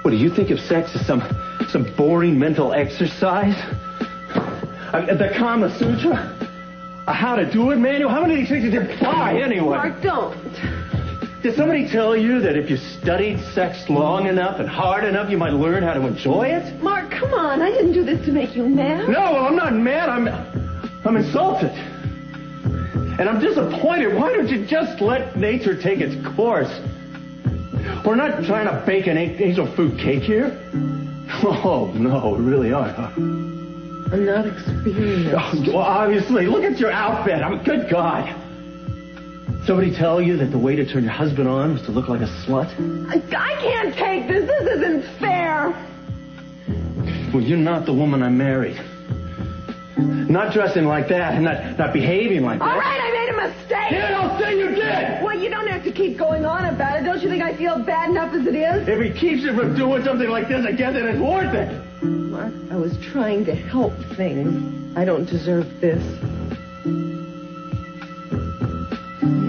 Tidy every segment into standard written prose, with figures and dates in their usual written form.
What, do you think of sex as some boring mental exercise? The Kama Sutra? A how to do it manual? How many of these things did you apply anyway? Mark, don't. Did somebody tell you that if you studied sex long enough and hard enough, you might learn how to enjoy it? Mark, come on. I didn't do this to make you mad. No, I'm not mad. I'm insulted. And I'm disappointed. Why don't you just let nature take its course? We're not trying to bake an angel food cake here. Oh, no, we really are, huh? I'm not experienced. Oh, well, obviously. Look at your outfit. Good God. Somebody tell you that the way to turn your husband on was to look like a slut? I can't take this. This isn't fair. Well, you're not the woman I married. Not dressing like that and not behaving like that. All right, I made a mistake. Yeah, don't say you did. Well, you don't have to keep going on about it. Don't you think I feel bad enough as it is? If he keeps you from doing something like this again, then it's worth it. Mark, I was trying to help things. I don't deserve this.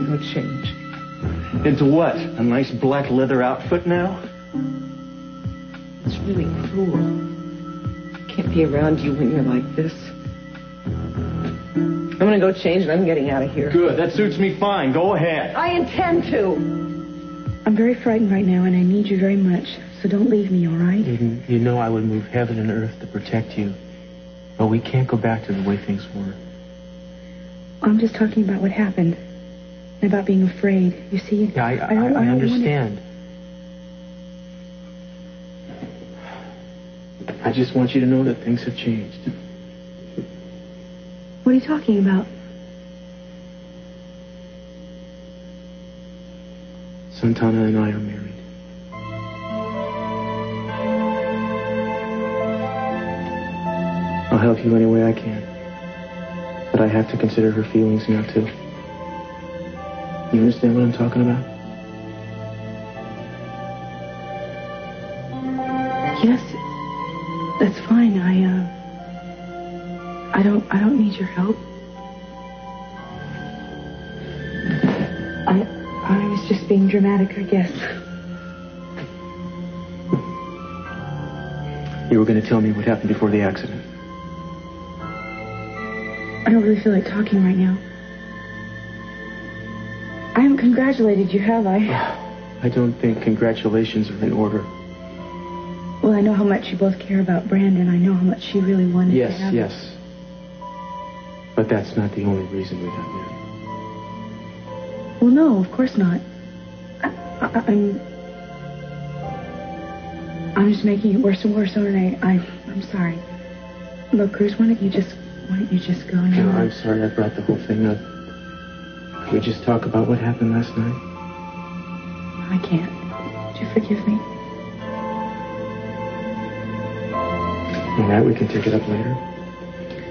No change. Into what? A nice black leather outfit now? It's really cruel. I can't be around you when you're like this. I'm going to go change and I'm getting out of here. Good. That suits me fine. Go ahead. I intend to. I'm very frightened right now and I need you very much. So don't leave me, all right? You know I would move heaven and earth to protect you. But we can't go back to the way things were. I'm just talking about what happened. And about being afraid. You see? Yeah, I understand. I just want you to know that things have changed. What are you talking about? Santana and I are married. I'll help you any way I can. But I have to consider her feelings now, too. You understand what I'm talking about? Yes. That's fine. I don't need your help. I was just being dramatic, I guess. You were going to tell me what happened before the accident. I don't really feel like talking right now. I haven't congratulated you, have I? I don't think congratulations are in order. Well, I know how much you both care about Brandon. I know how much she really wanted to have. Yes. But that's not the only reason we got married. Well, no, of course not. I'm just making it worse and worse, aren't I? I'm sorry. Look, Cruz, why don't you just go now? No, I'm sorry I brought the whole thing up. Can we just talk about what happened last night? I can't. Would you forgive me? All right, we can take it up later.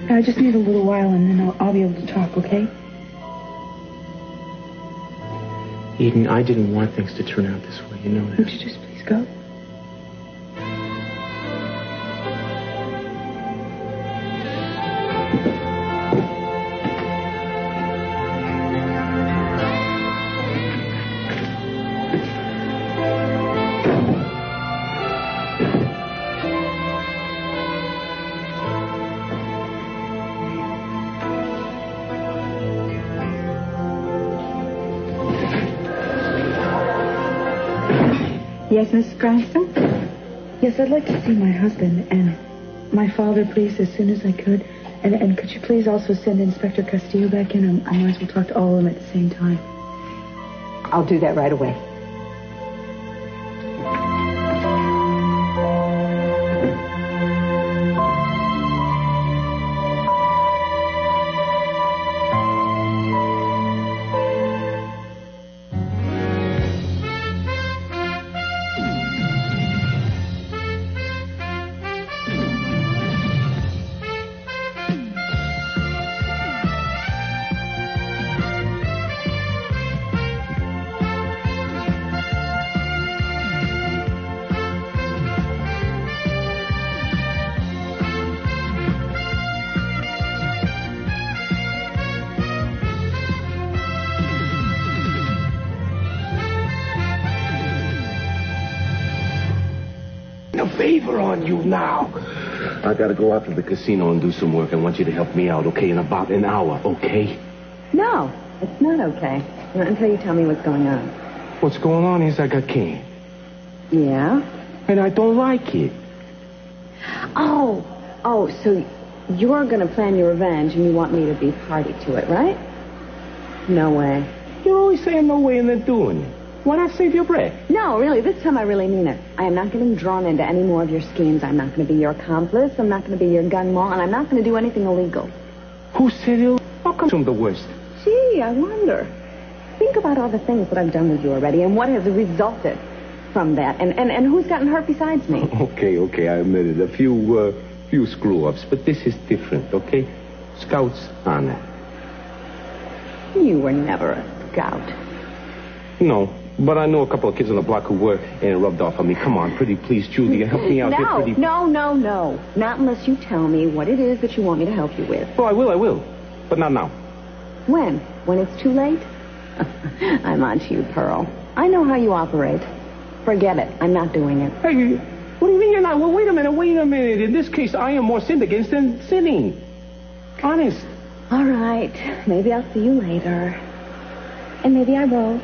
I just need a little while, and then I'll be able to talk, okay? Eden, I didn't want things to turn out this way. You know that. Would you just please go? Yes, Mrs. Cranston? Yes, I'd like to see my husband and my father, please, as soon as I could. And could you please also send Inspector Castillo back in? I might as well talk to all of them at the same time. I'll do that right away. favor on you now. I gotta go out to the casino and do some work. I want you to help me out, okay? In about an hour, okay? No, it's not okay. Not until you tell me what's going on. What's going on is I got cane. Yeah? And I don't like it. Oh, so you're going to plan your revenge and you want me to be party to it, right? No way. You're always saying no way and then doing it. Why not save your breath? No, really, this time I really mean it. I am not getting drawn into any more of your schemes. I'm not going to be your accomplice. I'm not going to be your gun mole, and I'm not going to do anything illegal. Who said it? How come I'm the worst? Gee, I wonder. Think about all the things that I've done with you already and what has resulted from that. And who's gotten hurt besides me? Okay, I admit it. A few screw-ups, but this is different, okay? Scout's honor. You were never a scout. No, but I know a couple of kids on the block who were, and it rubbed off on me. Come on, pretty please, Julia, help me out. No. Not unless you tell me what it is that you want me to help you with. Oh, I will. But not now. When? When it's too late? I'm on to you, Pearl. I know how you operate. Forget it. I'm not doing it. Hey, what do you mean you're not? Well, wait a minute. In this case, I am more sinned against than sinning. Honest. All right. Maybe I'll see you later. And maybe I won't.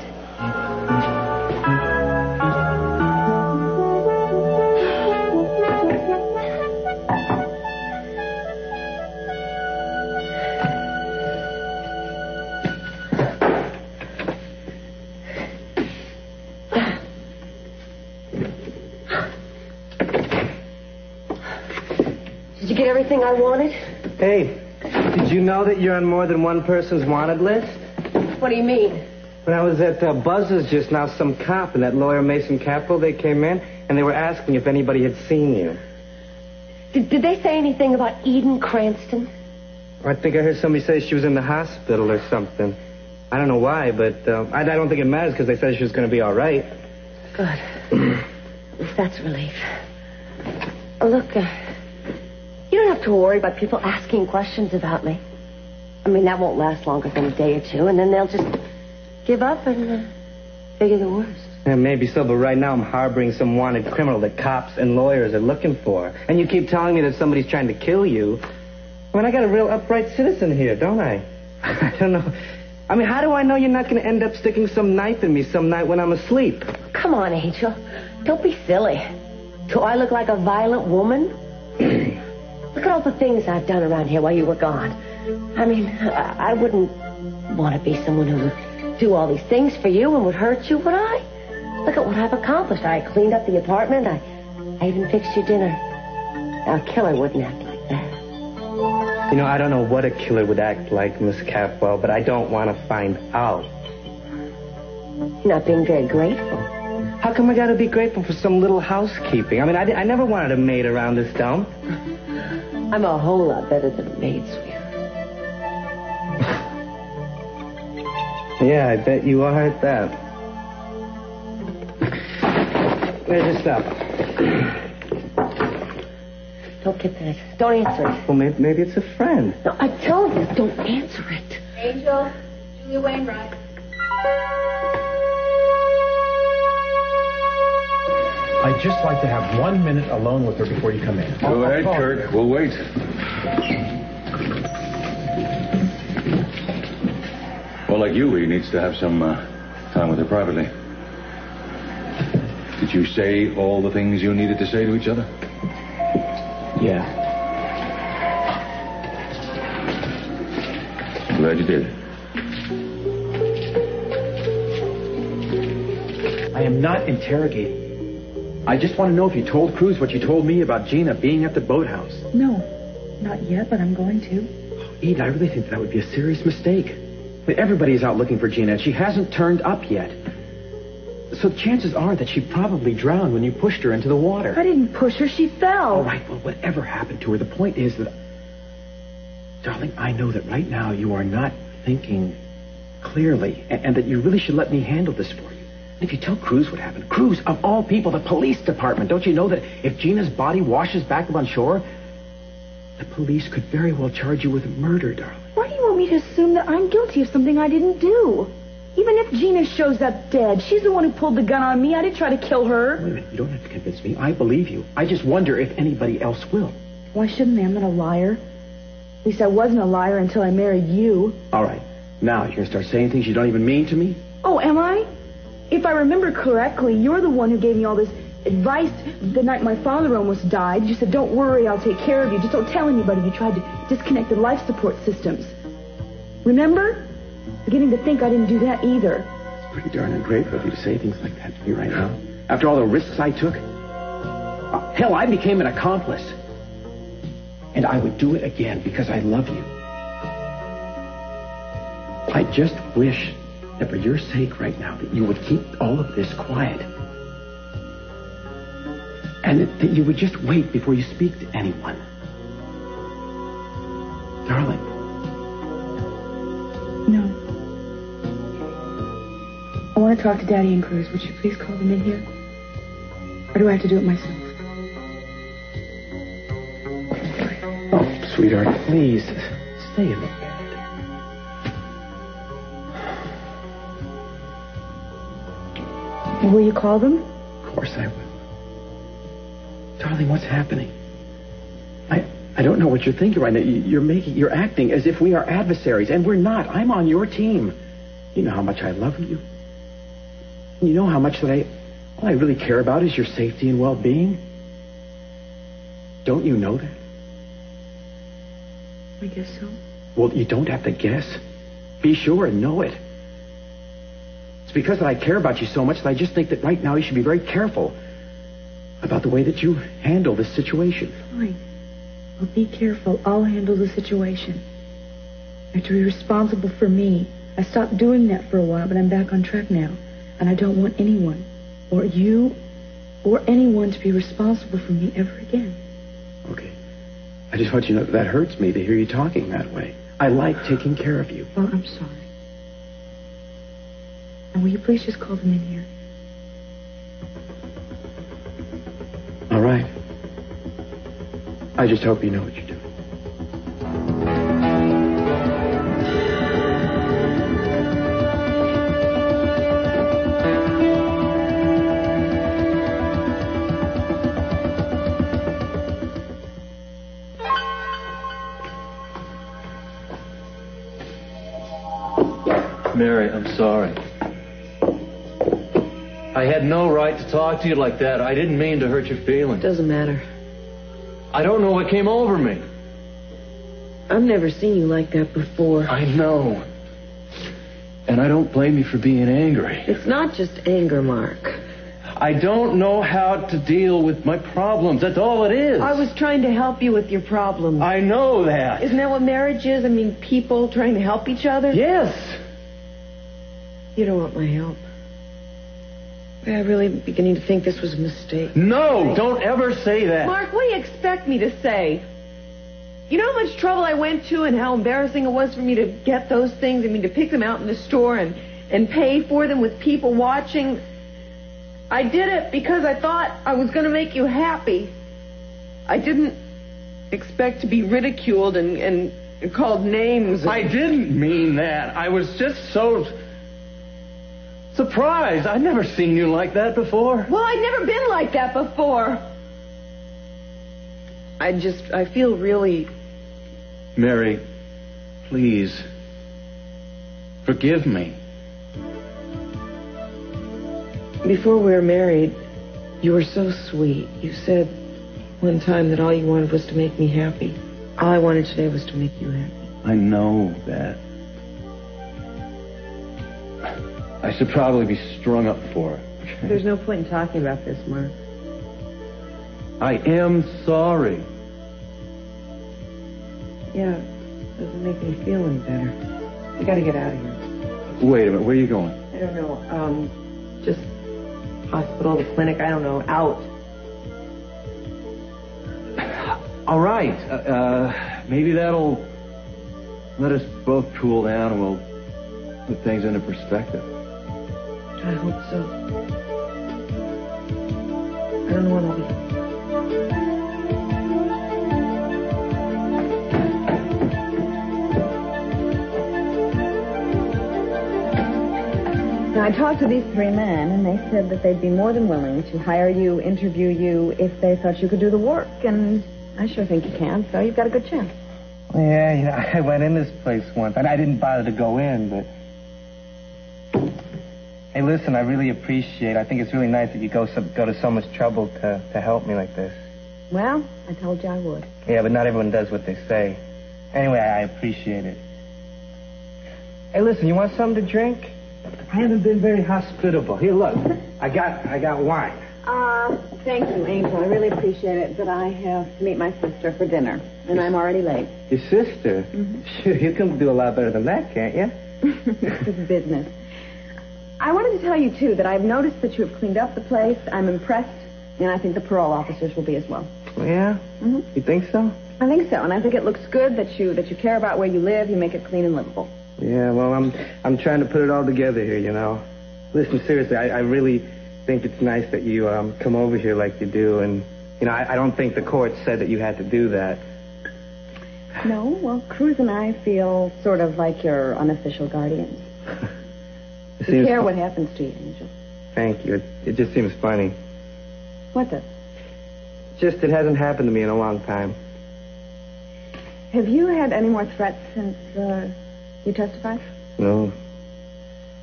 Did you get everything I wanted? Hey, did you know that you're on more than one person's wanted list? What do you mean? When I was at Buzz's just now, some cop and that lawyer Mason Capital, they came in, and they were asking if anybody had seen you. Did they say anything about Eden Cranston? I think I heard somebody say she was in the hospital or something. I don't know why, but I don't think it matters because they said she was going to be all right. Good. At least that's a relief. Look, you don't have to worry about people asking questions about me. I mean, that won't last longer than a day or two, and then they'll just give up and figure the worst. Yeah, maybe so, but right now I'm harboring some wanted criminal that cops and lawyers are looking for. And you keep telling me that somebody's trying to kill you. I mean, I got a real upright citizen here, don't I? I don't know. I mean, how do I know you're not going to end up sticking some knife in me some night when I'm asleep? Come on, Angel. Don't be silly. Do I look like a violent woman? Look at all the things I've done around here while you were gone. I mean, I wouldn't want to be someone who would do all these things for you and would hurt you, would I? Look at what I've accomplished. I cleaned up the apartment. I even fixed your dinner. Now, a killer wouldn't act like that. You know, I don't know what a killer would act like, Miss Capwell, but I don't want to find out. You're not being very grateful. How come I got to be grateful for some little housekeeping? I mean, I never wanted a maid around this dump. I'm a whole lot better than a maid, sweetheart. Yeah, I bet you are at that. Where's your stuff? Don't get that. Don't answer it. Well, maybe it's a friend. No, I told you, don't answer it. Angel, Julia Wainwright. I'd just like to have 1 minute alone with her before you come in. Go ahead, Kirk. We'll wait. Well, like you, he needs to have some time with her privately. Did you say all the things you needed to say to each other? Yeah. Glad you did. I am not interrogating. I just want to know if you told Cruz what you told me about Gina being at the boathouse. No, not yet, but I'm going to. Eden, I really think that would be a serious mistake. I mean, everybody is out looking for Gina, and she hasn't turned up yet. So chances are that she probably drowned when you pushed her into the water. I didn't push her. She fell. All right, well, whatever happened to her, the point is that... Darling, I know that right now you are not thinking clearly, and that you really should let me handle this for you. And if you tell Cruz what happened, Cruz, of all people, the police department, don't you know that if Gina's body washes back up on shore, the police could very well charge you with murder, darling. Why do you want me to assume that I'm guilty of something I didn't do? Even if Gina shows up dead, she's the one who pulled the gun on me. I didn't try to kill her. Wait a minute. You don't have to convince me. I believe you. I just wonder if anybody else will. Why shouldn't they? I'm not a liar. At least I wasn't a liar until I married you. All right. Now you're going to start saying things you don't even mean to me? Oh, am I? If I remember correctly, you're the one who gave me all this advice the night my father almost died. You said, don't worry, I'll take care of you. Just don't tell anybody. You tried to disconnect the life support systems. Remember? Beginning to think I didn't do that either. It's pretty darn ungrateful of you to say things like that to me right now. After all the risks I took. Hell, I became an accomplice. And I would do it again because I love you. I just wish that for your sake right now that you would keep all of this quiet. And that you would just wait before you speak to anyone. Darling. No. I want to talk to Daddy and Cruz. Would you please call them in here? Or do I have to do it myself? Oh, sweetheart, please. Stay in the bed. Will you call them? Of course I will. Darling, what's happening? I don't know what you're thinking right now. You're acting as if we are adversaries, and we're not. I'm on your team. You know how much I love you. You know how much that all I really care about is your safety and well-being. Don't you know that? I guess so. Well, you don't have to guess. Be sure and know it. It's because that I care about you so much that I just think that right now you should be very careful about the way that you handle this situation. Fine. I'll be careful. I'll handle the situation. I have to be responsible for me. I stopped doing that for a while, but I'm back on track now. And I don't want anyone, or you, or anyone to be responsible for me ever again. Okay. I just want you to know that hurts me to hear you talking that way. I like taking care of you. Well, I'm sorry. And will you please just call them in here? All right. I just hope you know what you're doing. Mary, I'm sorry. I had no right to talk to you like that. I didn't mean to hurt your feelings. Doesn't matter. I don't know what came over me. I've never seen you like that before. I know. And I don't blame you for being angry. It's not just anger, Mark. I don't know how to deal with my problems. That's all it is. I was trying to help you with your problems. I know that. Isn't that what marriage is? I mean, people trying to help each other? Yes. You don't want my help. I'm really beginning to think this was a mistake. No, don't ever say that. Mark, what do you expect me to say? You know how much trouble I went to and how embarrassing it was for me to get those things? I mean, to pick them out in the store and pay for them with people watching. I did it because I thought I was going to make you happy. I didn't expect to be ridiculed and called names. I didn't mean that. I was just so surprised. I'd never seen you like that before. Well, I'd never been like that before. I feel really... Mary, please, forgive me. Before we were married, you were so sweet. You said one time that all you wanted was to make me happy. All I wanted today was to make you happy. I know that. I should probably be strung up for it. Okay? There's no point in talking about this, Mark. I am sorry. Yeah, it doesn't make me feel any better. I gotta get out of here. Wait a minute, where are you going? I don't know, just hospital, the clinic, I don't know, out. All right, maybe that'll let us both cool down and we'll put things into perspective. I hope so. I don't know when I'll be. Now, I talked to these three men, and they said that they'd be more than willing to hire you, interview you, if they thought you could do the work. And I sure think you can, so you've got a good chance. Yeah, you know, I went in this place once, and I didn't bother to go in, but... Hey, listen, I really appreciate it. I think it's really nice that you go to so much trouble to help me like this. Well, I told you I would. Yeah, but not everyone does what they say. Anyway, I appreciate it. Hey, listen, you want something to drink? I haven't been very hospitable. Here, look. I got wine. Thank you, Angel. I really appreciate it, but I have to meet my sister for dinner, and I'm already late. Your sister? Mm-hmm. Sure, you can do a lot better than that, can't you? It's business. I wanted to tell you, too, that I've noticed that you have cleaned up the place. I'm impressed, and I think the parole officers will be as well. Yeah? Mm-hmm. You think so? I think so, and I think it looks good that you care about where you live. You make it clean and livable. Yeah, well, I'm trying to put it all together here, you know. Listen, seriously, I really think it's nice that you come over here like you do, and, you know, I don't think the court said that you had to do that. No, well, Cruz and I feel sort of like your unofficial guardians. We care what happens to you, Angel. Thank you. It just seems funny. What does? Just it hasn't happened to me in a long time. Have you had any more threats since you testified? No.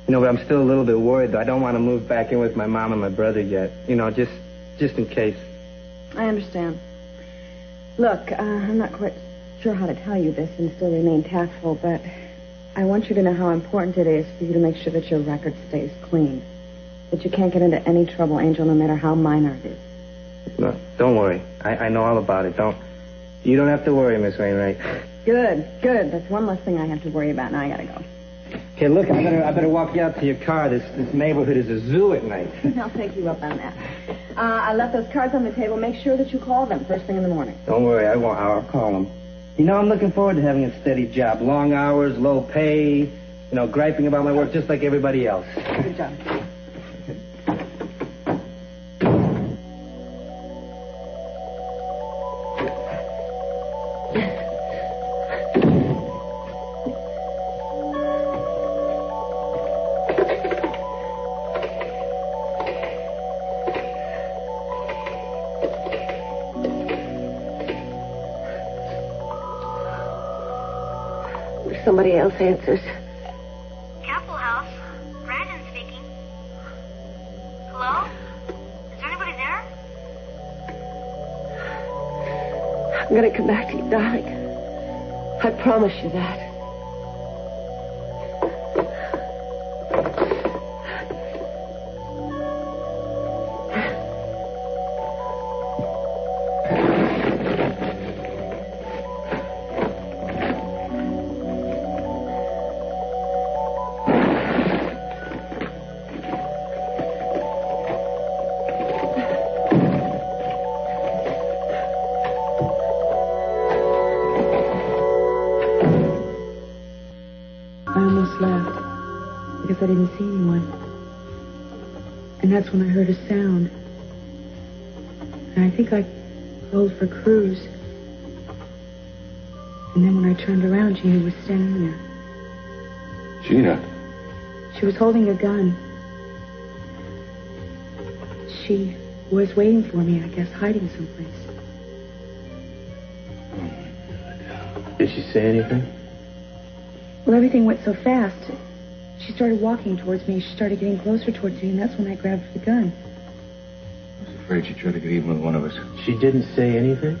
You know, but I'm still a little bit worried, though. I don't want to move back in with my mom and my brother yet. You know, just in case. I understand. Look, I'm not quite sure how to tell you this and still remain tactful, but I want you to know how important it is for you to make sure that your record stays clean. That you can't get into any trouble, Angel, no matter how minor it is. No, don't worry. I know all about it. You don't have to worry, Miss Wainwright. Good. That's one less thing I have to worry about. Now I gotta go. Okay, look, I better walk you out to your car. This neighborhood is a zoo at night. I'll take you up on that. I left those cards on the table. Make sure that you call them first thing in the morning. Don't worry, I won't. I'll call them. You know, I'm looking forward to having a steady job. Long hours, low pay, you know, griping about my work just like everybody else. Good job. Somebody else answers. Capitol House. Brandon speaking. Hello? Is there anybody there? I'm going to come back to you, darling. I promise you that. I didn't see anyone. And that's when I heard a sound. And I think I called for Cruz. And then when I turned around, Gina was standing there. Gina? She was holding a gun. She was waiting for me, I guess, hiding someplace. Oh, my God. Did she say anything? Well, everything went so fast. She started walking towards me. She started getting closer towards me, and that's when I grabbed the gun. I was afraid she'd try to get even with one of us. She didn't say anything?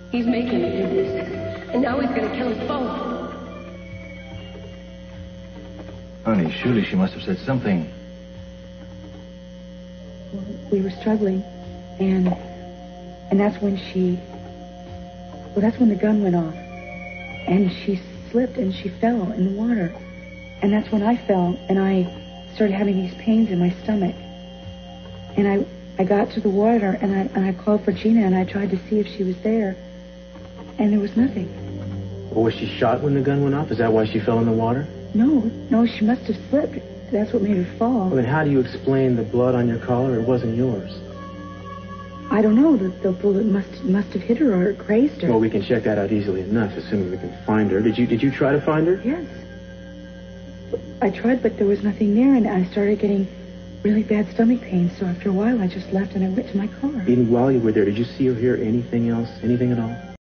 He's making me do this. And now he's going to kill us both. Honey, surely she must have said something. Well, we were struggling, and that's when that's when the gun went off. And she slipped, and she fell in the water. And that's when I fell, and I started having these pains in my stomach. And I got to the water, and I called for Gina, and I tried to see if she was there. And there was nothing. Well, was she shot when the gun went off? Is that why she fell in the water? No, she must have slipped. That's what made her fall. Well, then how do you explain the blood on your collar? It wasn't yours. I don't know. The bullet must have hit her or grazed her. Well, we can check that out easily enough, assuming we can find her. Did you try to find her? Yes. I tried, but there was nothing there, and I started getting really bad stomach pains. So after a while, I just left and I went to my car. Even while you were there, did you see or hear anything else? Anything at all?